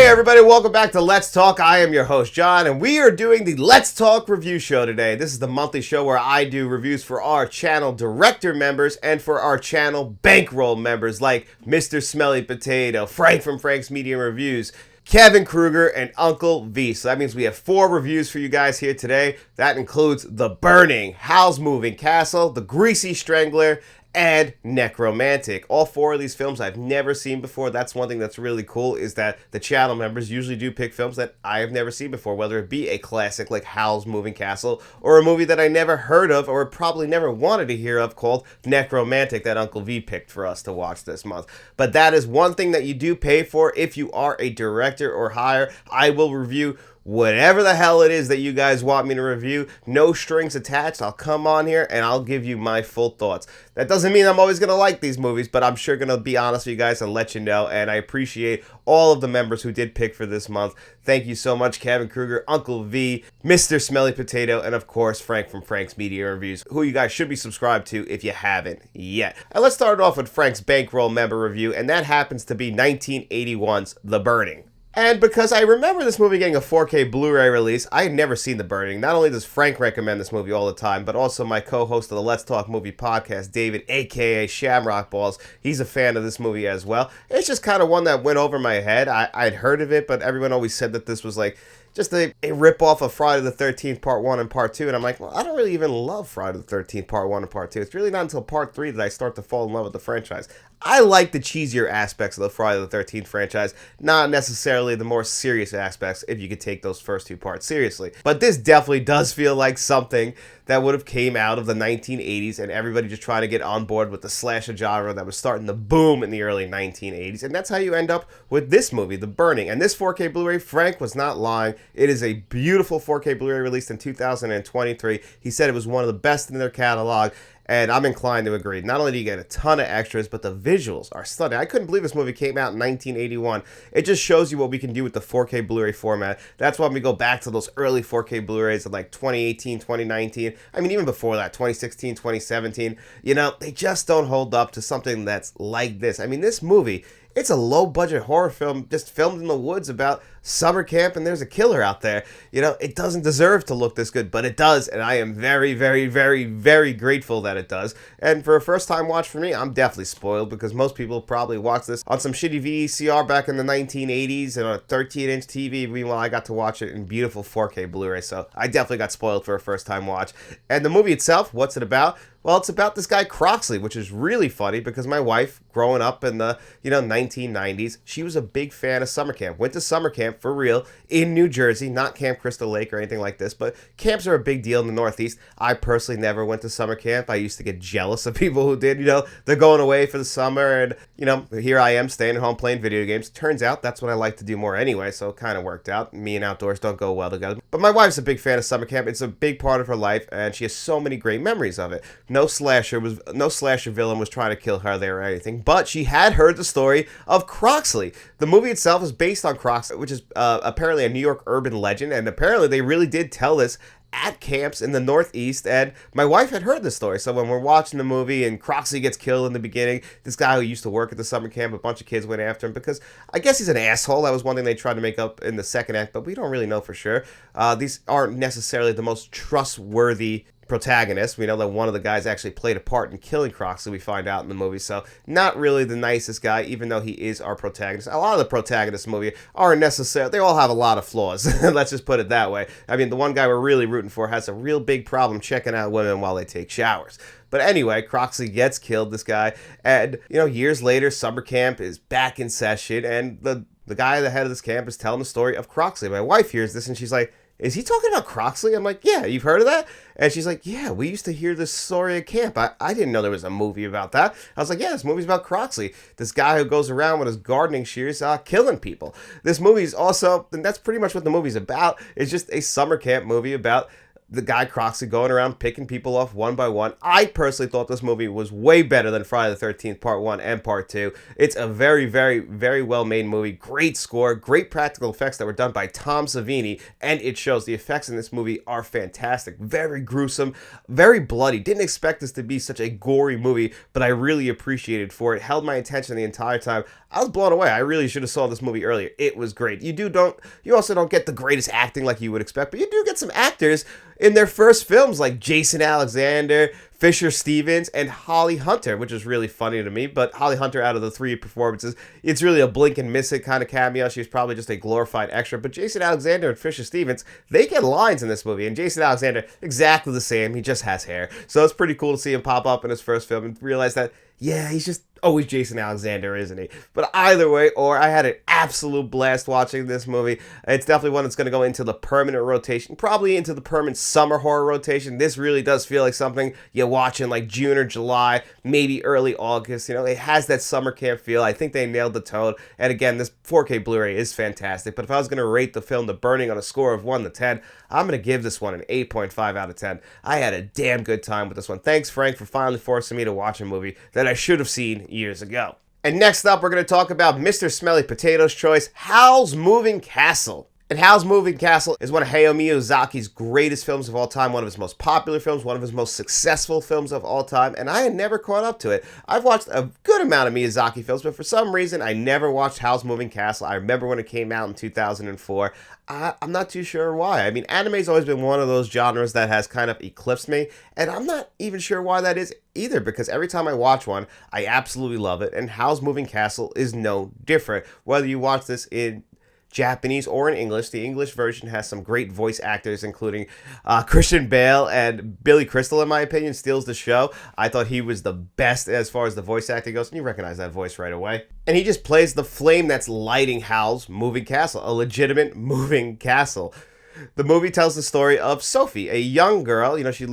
everybody, welcome back to Let's Talk. I am your host, John, and we are doing the Let's Talk review show today. This is the monthly show where I do reviews for our channel director members and for our channel bankroll members like Mr. Smelly Potato, Frank from Frank's Media Reviews, Kevin Kruger, and Uncle V. So that means we have 4 reviews for you guys here today. That includes The Burning, Howl's Moving Castle, The Greasy Strangler, and Nekromantik. All 4 of these films I've never seen before. That's one thing that's really cool, is that the channel members usually do pick films that I have never seen before, whether it be a classic like Howl's Moving Castle or a movie that I never heard of or probably never wanted to hear of called Nekromantik that Uncle V picked for us to watch this month. But that is one thing that you do pay for if you are a director or higher. I will review whatever the hell it is that you guys want me to review. No strings attached. I'll come on here and I'll give you my full thoughts. That doesn't mean I'm always going to like these movies, but I'm sure going to be honest with you guys and let you know. And I appreciate all of the members who did pick for this month. Thank you so much, Kevin Kruger, Uncle V, Mr. Smelly Potato, and of course, Frank from Frank's Media Reviews, who you guys should be subscribed to if you haven't yet. And let's start off with Frank's Bankroll member review, and that happens to be 1981's The Burning. And because I remember this movie getting a 4K Blu-ray release, I had never seen The Burning. Not only does Frank recommend this movie all the time, but also my co-host of the Let's Talk Movie podcast, David, a.k.a. Shamrock Balls. He's a fan of this movie as well. It's just kind of one that went over my head. I'd heard of it, but everyone always said that this was like just a rip-off of Friday the 13th Part 1 and Part 2. And I'm like, well, I don't really even love Friday the 13th Part 1 and Part 2. It's really not until Part 3 that I start to fall in love with the franchise. I like the cheesier aspects of the Friday the 13th franchise, not necessarily the more serious aspects, if you could take those first 2 parts seriously. But this definitely does feel like something that would have came out of the 1980s and everybody just trying to get on board with the slasher genre that was starting to boom in the early 1980s. And that's how you end up with this movie, The Burning. And this 4K Blu-ray, Frank was not lying. It is a beautiful 4K Blu-ray released in 2023. He said it was one of the best in their catalog. And I'm inclined to agree. Not only do you get a ton of extras, but the visuals are stunning. I couldn't believe this movie came out in 1981. It just shows you what we can do with the 4K Blu-ray format. That's why we go back to those early 4K Blu-rays of like 2018, 2019. I mean, even before that, 2016, 2017. You know, they just don't hold up to something that's like this. I mean, this movie, it's a low-budget horror film just filmed in the woods about summer camp and there's a killer out there. You know, it doesn't deserve to look this good, but it does, and I am very, very, very, very grateful that it does. And for a first-time watch for me, I'm definitely spoiled because most people probably watched this on some shitty VCR back in the 1980s and on a 13-inch TV. Meanwhile, I got to watch it in beautiful 4K Blu-ray, so I definitely got spoiled for a first-time watch. And the movie itself, what's it about? Well, it's about this guy Croxley, which is really funny because my wife, growing up in the 1990s, she was a big fan of summer camp. Went to summer camp for real in New Jersey, not Camp Crystal Lake or anything like this, but camps are a big deal in the Northeast. I personally never went to summer camp. I used to get jealous of people who did. They're going away for the summer, and here I am staying at home playing video games. Turns out that's what I like to do more anyway, so it kind of worked out. Me and outdoors don't go well together. But my wife's a big fan of summer camp. It's a big part of her life, and she has so many great memories of it. No slasher villain was trying to kill her there or anything, but she had heard the story of Croxley. The movie itself is based on Croxley, which is apparently a New York urban legend, and apparently they really did tell this at camps in the Northeast, and my wife had heard this story. So when we're watching the movie and Croxley gets killed in the beginning, this guy who used to work at the summer camp, a bunch of kids went after him because I guess he's an asshole. That was one thing they tried to make up in the second act, but we don't really know for sure. These aren't necessarily the most trustworthy protagonists. We know that one of the guys actually played a part in killing Croxley, we find out in the movie, so not really the nicest guy, even though he is our protagonist. A lot of the protagonists in the movie aren't necessarily, they all have a lot of flaws. Let's just put it that way. I mean, the one guy we're really rooting for has a real big problem checking out women while they take showers. But anyway, Croxley gets killed, this guy, and, years later, summer camp is back in session, and the guy at the head of this camp is telling the story of Croxley. My wife hears this, and she's like, is he talking about Croxley? I'm like, yeah, you've heard of that? And she's like, yeah, we used to hear this story at camp. I didn't know there was a movie about that. I was like, yeah, this movie's about Croxley, this guy who goes around with his gardening shears killing people. This movie's also, and that's pretty much what the movie's about. It's just a summer camp movie about the guy Croxley going around picking people off one by one. I personally thought this movie was way better than Friday the 13th Part 1 and Part 2. It's a very, very, very well-made movie. Great score, great practical effects that were done by Tom Savini, and it shows. The effects in this movie are fantastic. Very gruesome, very bloody. Didn't expect this to be such a gory movie, but I really appreciated for it. Held my attention the entire time. I was blown away. I really should have saw this movie earlier. It was great. You also don't get the greatest acting like you would expect, but you do get some actors in their first films like Jason Alexander, Fisher Stevens, and Holly Hunter, which is really funny to me. But Holly Hunter, out of the three performances, it's really a blink and miss it kind of cameo. She's probably just a glorified extra. But Jason Alexander and Fisher Stevens, they get lines in this movie. And Jason Alexander, exactly the same. He just has hair. So it's pretty cool to see him pop up in his first film and realize that, yeah, he's just always Jason Alexander, isn't he? But either way, I had an absolute blast watching this movie. It's definitely one that's going to go into the permanent rotation, probably into the permanent summer horror rotation. This really does feel like something you watch in like June or July, maybe early August. It has that summer camp feel. I think they nailed the tone. And again, this 4K Blu-ray is fantastic. But if I was going to rate the film The Burning on a score of 1 to 10, I'm going to give this one an 8.5 out of 10. I had a damn good time with this one. Thanks, Frank, for finally forcing me to watch a movie that I should have seen years ago. And next up, we're going to talk about Mr. Smelly Potato's choice, Howl's Moving Castle. And Howl's Moving Castle is one of Hayao Miyazaki's greatest films of all time, one of his most popular films, one of his most successful films of all time, and I had never caught up to it. I've watched a good amount of Miyazaki films, but for some reason, I never watched Howl's Moving Castle. I remember when it came out in 2004. I'm not too sure why. I mean, anime's always been one of those genres that has kind of eclipsed me, and I'm not even sure why that is either, because every time I watch one, I absolutely love it, and Howl's Moving Castle is no different. Whether you watch this in Japanese or in English, the English version has some great voice actors, including Christian Bale, and Billy Crystal, in my opinion, steals the show. I thought he was the best as far as the voice acting goes, and you recognize that voice right away. And he just plays the flame that's lighting Howl's moving castle, a legitimate moving castle. The movie tells the story of Sophie, a young girl. She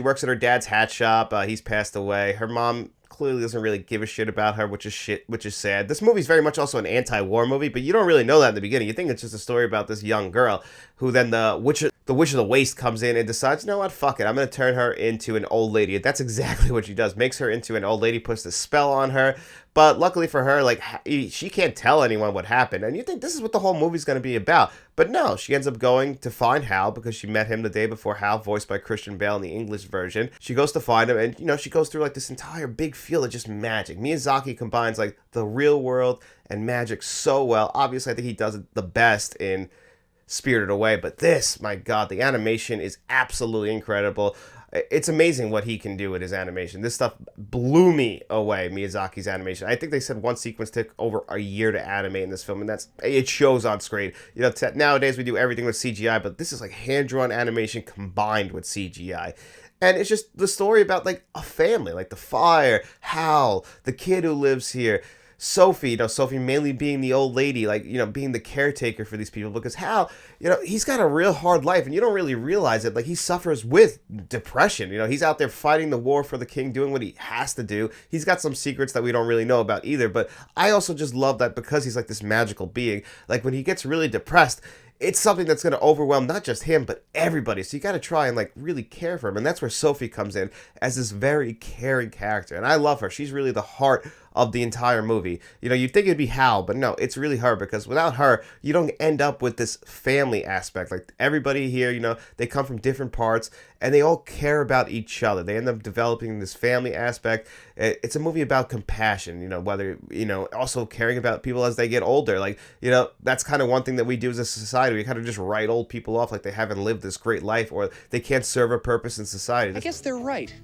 works at her dad's hat shop. He's passed away. Her mom clearly doesn't really give a shit about her, which is sad. This movie's very much also an anti-war movie, but you don't really know that in the beginning. You think it's just a story about this young girl who then the witch of the waste comes in and decides, you know what, fuck it, I'm going to turn her into an old lady. That's exactly what she does. Makes her into an old lady, puts the spell on her. But luckily for her, she can't tell anyone what happened. And you think this is what the whole movie's going to be about. But no, she ends up going to find Hal because she met him the day before. Hal, voiced by Christian Bale in the English version. She goes to find him, and, she goes through, this entire big field of just magic. Miyazaki combines, the real world and magic so well. Obviously, I think he does it the best in Spirited Away. But this, my God, the animation is absolutely incredible. It's amazing what he can do with his animation. This stuff blew me away, Miyazaki's animation. I think they said one sequence took over a year to animate in this film, and it shows on screen. Nowadays we do everything with CGI, but this is hand-drawn animation combined with CGI. And it's just the story about, a family, the fire, Hal, the kid who lives here, Sophie, Sophie mainly being the old lady, being the caretaker for these people, because Hal, he's got a real hard life, and you don't really realize it. He suffers with depression. He's out there fighting the war for the king, doing what he has to do. He's got some secrets that we don't really know about either, but I also just love that because he's this magical being, when he gets really depressed, it's something that's going to overwhelm not just him, but everybody. So you got to try and really care for him. And that's where Sophie comes in as this very caring character. And I love her. She's really the heart of the entire movie. You'd think it'd be Hal, but no, it's really her, because without her, you don't end up with this family aspect. Everybody here, they come from different parts and they all care about each other. They end up developing this family aspect. It's a movie about compassion, whether, also caring about people as they get older. That's kind of one thing that we do as a society. We kind of just write old people off like they haven't lived this great life, or they can't serve a purpose in society. I guess they're right.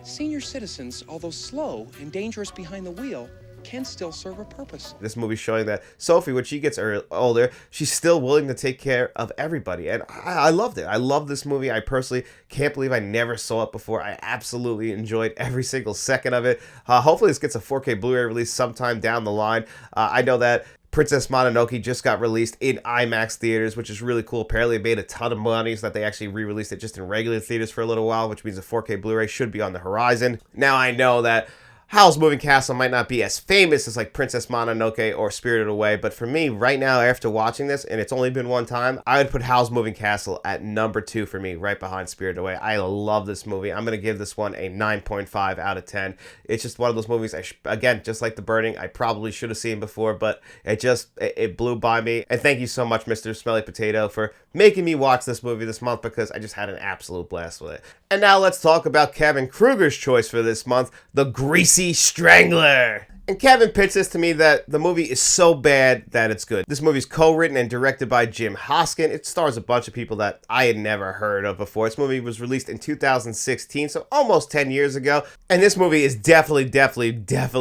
Senior citizens, although slow and dangerous behind the wheel, can still serve a purpose. This movie's showing that Sophie, when she gets older, she's still willing to take care of everybody. And I loved it. I love this movie. I personally can't believe I never saw it before. I absolutely enjoyed every single second of it. Hopefully this gets a 4K Blu-ray release sometime down the line. I know that Princess Mononoke just got released in IMAX theaters, which is really cool. Apparently it made a ton of money, so that they actually re-released it just in regular theaters for a little while, which means a 4K Blu-ray should be on the horizon. Now I know that Howl's Moving Castle might not be as famous as like Princess Mononoke or Spirited Away, but for me, right now, after watching this, and it's only been one time, I would put Howl's Moving Castle at number 2 for me, right behind Spirited Away. I love this movie. I'm going to give this one a 9.5 out of 10. It's just one of those movies, again, just like The Burning, I probably should have seen before, but it blew by me. And thank you so much, Mr. Smelly Potato, for making me watch this movie this month, because I just had an absolute blast with it. And now let's talk about Kevin Kruger's choice for this month, The Greasy Strangler. And Kevin pitched this to me that the movie is so bad that it's good. This movie is co-written and directed by Jim Hoskin. It stars a bunch of people that I had never heard of before. This movie was released in 2016, so almost 10 years ago. And this movie is definitely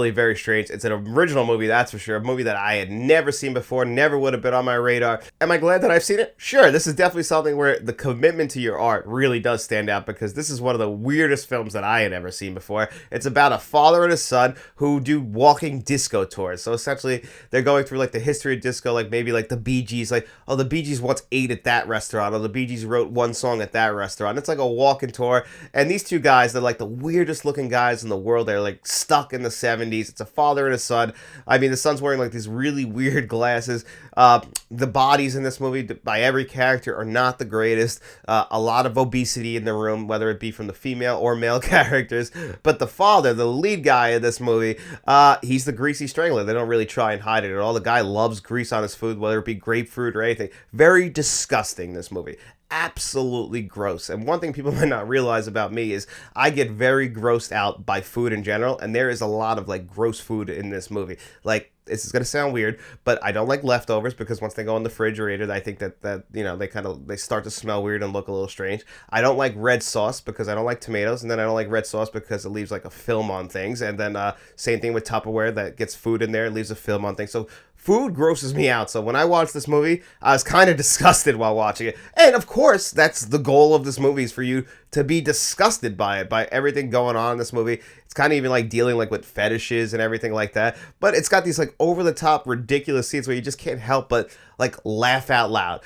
very strange. It's an original movie, that's for sure. A movie that I had never seen before, never would have been on my radar. Am I glad that I've seen it? Sure, this is definitely something where the commitment to your art really does stand out, because this is one of the weirdest films that I had ever seen before. It's about a father and a son who do walking disco tours. So essentially, they're going through like the history of disco, like maybe like the Bee Gees, like, oh, the Bee Gees once ate at that restaurant, or the Bee Gees wrote one song at that restaurant. It's like a walking tour. And these two guys, they're like the weirdest looking guys in the world. They're like stuck in the 70s. It's a father and a son. I mean, the son's wearing like these really weird glasses. The bodies in this movie by every character are not the greatest. A lot of obesity in the room, whether it be from the female or male characters. But the father, the lead guy in this movie, he's the Greasy Strangler. They don't really try and hide it at all. The guy loves grease on his food, whether it be grapefruit or anything. Very disgusting, this movie. Absolutely gross. And one thing people might not realize about me is I get very grossed out by food in general, and there is a lot of like gross food in this movie. Like, this is going to sound weird, but I don't like leftovers, because once they go in the refrigerator, I think that you know, they start to smell weird and look a little strange. I don't like red sauce, because I don't like tomatoes, and then I don't like red sauce because it leaves like a film on things. And then same thing with Tupperware, that gets food in there, it leaves a film on things. So food grosses me out. So when I watched this movie, I was kind of disgusted while watching it. And of course, that's the goal of this movie, is for you to be disgusted by it, by everything going on in this movie. It's kind of even like dealing like with fetishes and everything like that. But it's got these like over the top ridiculous scenes where you just can't help but like laugh out loud.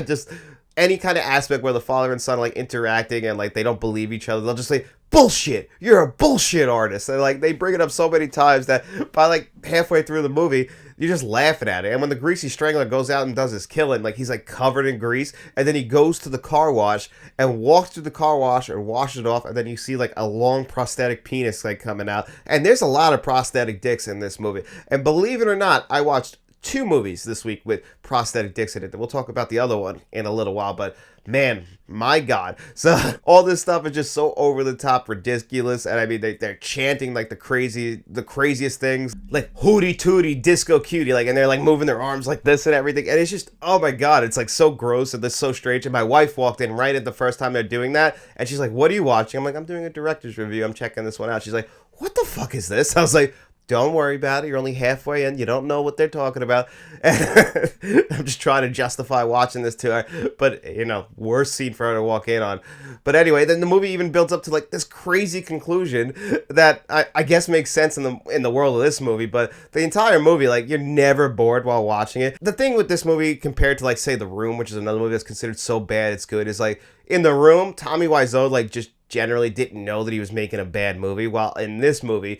Just any kind of aspect where the father and son are like interacting and like they don't believe each other. They'll just say, bullshit, you're a bullshit artist. And like they bring it up so many times that by like halfway through the movie, you're just laughing at it. And when the Greasy Strangler goes out and does his killing, like he's like covered in grease, and then he goes to the car wash and walks through the car wash and washes it off, and then you see like a long prosthetic penis like coming out. And there's a lot of prosthetic dicks in this movie. And believe it or not, I watched 2 movies this week with prosthetic dicks in it. We'll talk about the other one in a little while, but man, my God. So all this stuff is just so over the top ridiculous. And I mean, they're chanting like the craziest things, like hootie tootie disco cutie, like, and they're like moving their arms like this and everything. And it's just, oh my God, it's like so gross and it's so strange. And my wife walked in right at the first time they're doing that. And she's like, what are you watching? I'm like, I'm doing a director's review. I'm checking this one out. She's like, what the fuck is this? I was like, don't worry about it. You're only halfway in. You don't know what they're talking about. I'm just trying to justify watching this to her. But, you know, worst scene for her to walk in on. But anyway, then the movie even builds up to, like, this crazy conclusion that I guess makes sense in the world of this movie. But the entire movie, like, you're never bored while watching it. The thing with this movie compared to, like, say, The Room, which is another movie that's considered so bad it's good, is, like, in The Room, Tommy Wiseau, like, just generally didn't know that he was making a bad movie. While in this movie,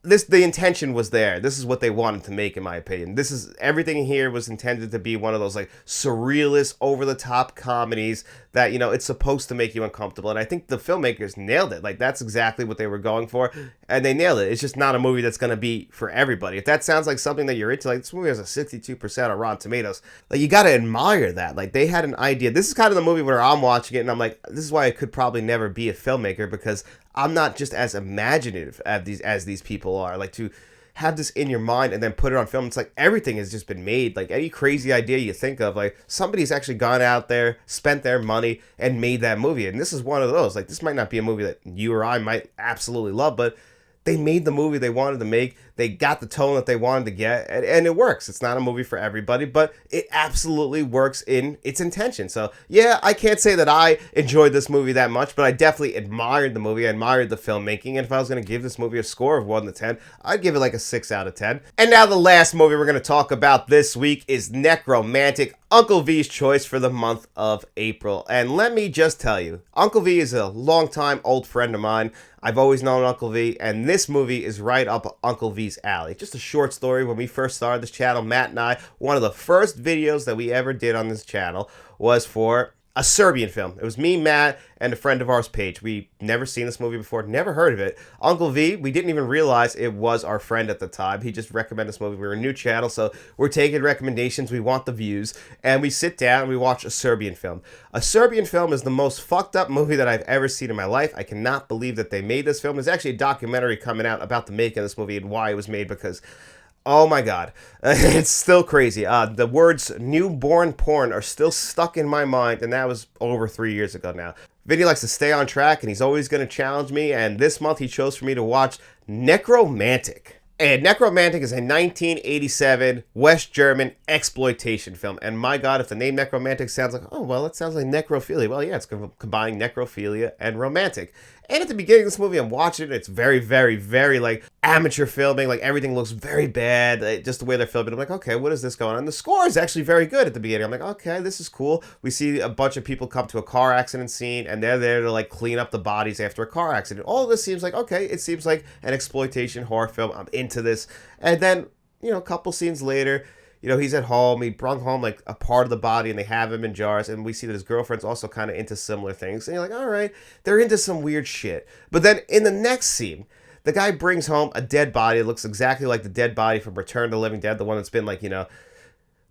the intention was there. This is what they wanted to make, in my opinion. This is everything here was intended to be one of those like surrealist, over the top comedies that, you know, it's supposed to make you uncomfortable. And I think the filmmakers nailed it. Like, that's exactly what they were going for, and they nailed it. It's just not a movie that's going to be for everybody. If that sounds like something that you're into, like, this movie has a 62% on Rotten Tomatoes. Like, you got to admire that. Like, they had an idea. This is kind of the movie where I'm watching it and I'm like, this is why I could probably never be a filmmaker, because I'm not just as imaginative as these people are. Like, to have this in your mind and then put it on film, it's like everything has just been made. Like, any crazy idea you think of, like, somebody's actually gone out there, spent their money, and made that movie. And this is one of those. Like, this might not be a movie that you or I might absolutely love, but they made the movie they wanted to make. They got the tone that they wanted to get, and it works. It's not a movie for everybody, but it absolutely works in its intention. So, yeah, I can't say that I enjoyed this movie that much, but I definitely admired the movie. I admired the filmmaking, and if I was going to give this movie a score of 1 to 10, I'd give it like a 6 out of 10. And now the last movie we're going to talk about this week is Nekromantik, Uncle V's choice for the month of April. And let me just tell you, Uncle V is a longtime old friend of mine. I've always known Uncle V, and this movie is right up Uncle V's alley. Just a short story. When we first started this channel, Matt and I, one of the first videos that we ever did on this channel was for a Serbian film. It was me, Matt, and a friend of ours, Paige. We never seen this movie before, never heard of it. Uncle V, we didn't even realize it was our friend at the time. He just recommended this movie. We were a new channel, so we're taking recommendations. We want the views. And we sit down and we watch a Serbian film. A Serbian film is the most fucked up movie that I've ever seen in my life. I cannot believe that they made this film. There's actually a documentary coming out about the making of this movie and why it was made, because oh my God, it's still crazy. The words newborn porn are still stuck in my mind, and that was over 3 years ago now. Vinny likes to stay on track, and he's always going to challenge me, and this month he chose for me to watch Nekromantik. And Nekromantik is a 1987 West German exploitation film. And my God, if the name Nekromantik sounds like, oh, well, it sounds like necrophilia. Well, yeah, it's combining necrophilia and romantic. And at the beginning of this movie, I'm watching it. It's very, very, very, like, amateur filming. Like, everything looks very bad. Just the way they're filming. I'm like, okay, what is this going on? And the score is actually very good at the beginning. I'm like, okay, this is cool. We see a bunch of people come to a car accident scene, and they're there to, like, clean up the bodies after a car accident. All of this seems like, okay, it seems like an exploitation horror film. I'm into this. And then, a couple scenes later, he's at home. He brought home like a part of the body, and they have him in jars. And we see that his girlfriend's also kind of into similar things. And you're like, all right, they're into some weird shit. But then in the next scene, the guy brings home a dead body. It looks exactly like the dead body from Return to the Living Dead, the one that's been like, the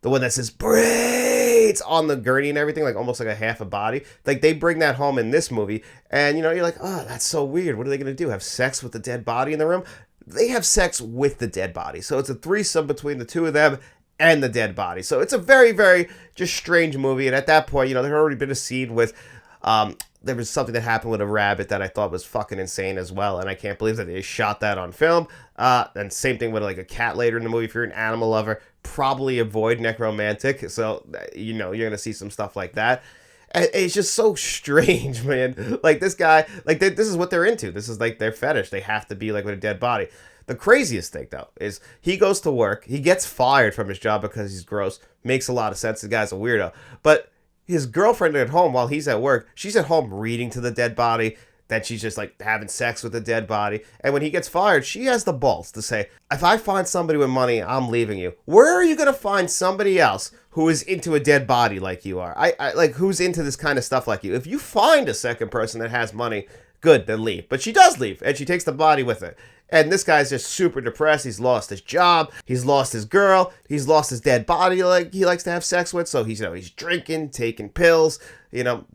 one that says braids on the gurney and everything, like almost like a half a body. Like they bring that home in this movie, and you're like, oh, that's so weird. What are they gonna do? Have sex with the dead body in the room? They have sex with the dead body. So it's a threesome between the two of them and the dead body. So it's a very, very just strange movie. And at that point, there had already been a scene with, there was something that happened with a rabbit that I thought was fucking insane as well. And I can't believe that they shot that on film. And same thing with like a cat later in the movie. If you're an animal lover, probably avoid Nekromantik. So, you're going to see some stuff like that. And it's just so strange, man. Like this guy, like this is what they're into. This is like their fetish. They have to be like with a dead body. The craziest thing, though, is he goes to work. He gets fired from his job because he's gross. Makes a lot of sense. The guy's a weirdo. But his girlfriend at home, while he's at work, she's at home reading to the dead body. Then she's just like having sex with the dead body. And when he gets fired, she has the balls to say, if I find somebody with money, I'm leaving you. Where are you going to find somebody else who is into a dead body like you are? I like, who's into this kind of stuff like you? If you find a second person that has money, good, then leave. But she does leave, and she takes the body with her. And this guy's just super depressed. He's lost his job. He's lost his girl. He's lost his dead body like he likes to have sex with. So he's, he's drinking, taking pills,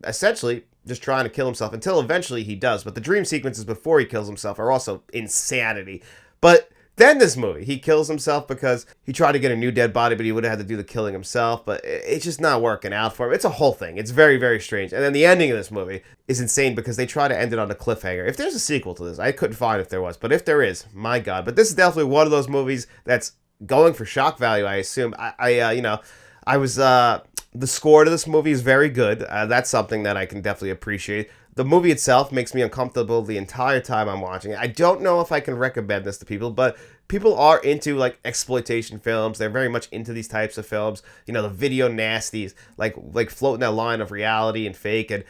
essentially just trying to kill himself until eventually he does. But the dream sequences before he kills himself are also insanity. But then this movie, he kills himself because he tried to get a new dead body, but he would have had to do the killing himself. But it's just not working out for him. It's a whole thing. It's very, very strange. And then the ending of this movie is insane because they try to end it on a cliffhanger. If there's a sequel to this, I couldn't find if there was. But if there is, my God. But this is definitely one of those movies that's going for shock value, I assume. The score to this movie is very good. That's something that I can definitely appreciate. The movie itself makes me uncomfortable the entire time I'm watching it. I don't know if I can recommend this to people, but people are into like exploitation films. They're very much into these types of films. The video nasties, like floating that line of reality and fake. And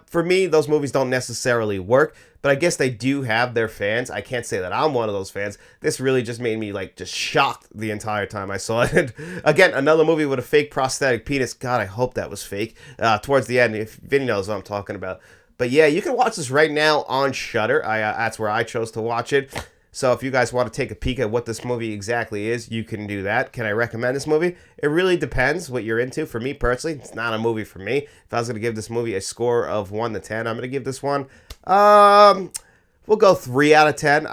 for me, those movies don't necessarily work, but I guess they do have their fans. I can't say that I'm one of those fans. This really just made me like just shocked the entire time I saw it. Again, another movie with a fake prosthetic penis. God, I hope that was fake. Towards the end, if Vinny knows what I'm talking about. But yeah, you can watch this right now on Shudder. That's where I chose to watch it. So if you guys want to take a peek at what this movie exactly is, you can do that. Can I recommend this movie? It really depends what you're into. For me personally, it's not a movie for me. If I was going to give this movie a score of 1 to 10, I'm going to give this one we'll go 3 out of 10.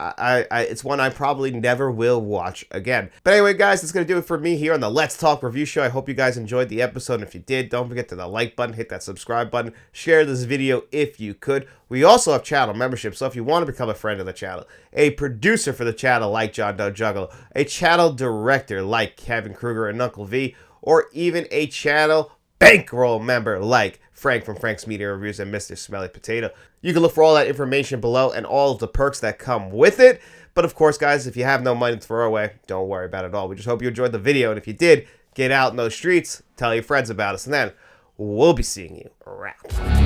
It's one I probably never will watch again. But anyway, guys, that's going to do it for me here on the Let's Talk Review Show. I hope you guys enjoyed the episode. And if you did, don't forget to the like button, hit that subscribe button, share this video if you could. We also have channel membership, so if you want to become a friend of the channel, a producer for the channel like John Doe Juggalo, a channel director like Kevin Kruger and Uncle V, or even a channel bankroll member like Frank from Frank's Media Reviews and Mr. Smelly Potato. You can look for all that information below and all of the perks that come with it. But of course, guys, if you have no money to throw away, don't worry about it at all. We just hope you enjoyed the video. And if you did, get out in those streets, tell your friends about us, and then we'll be seeing you around.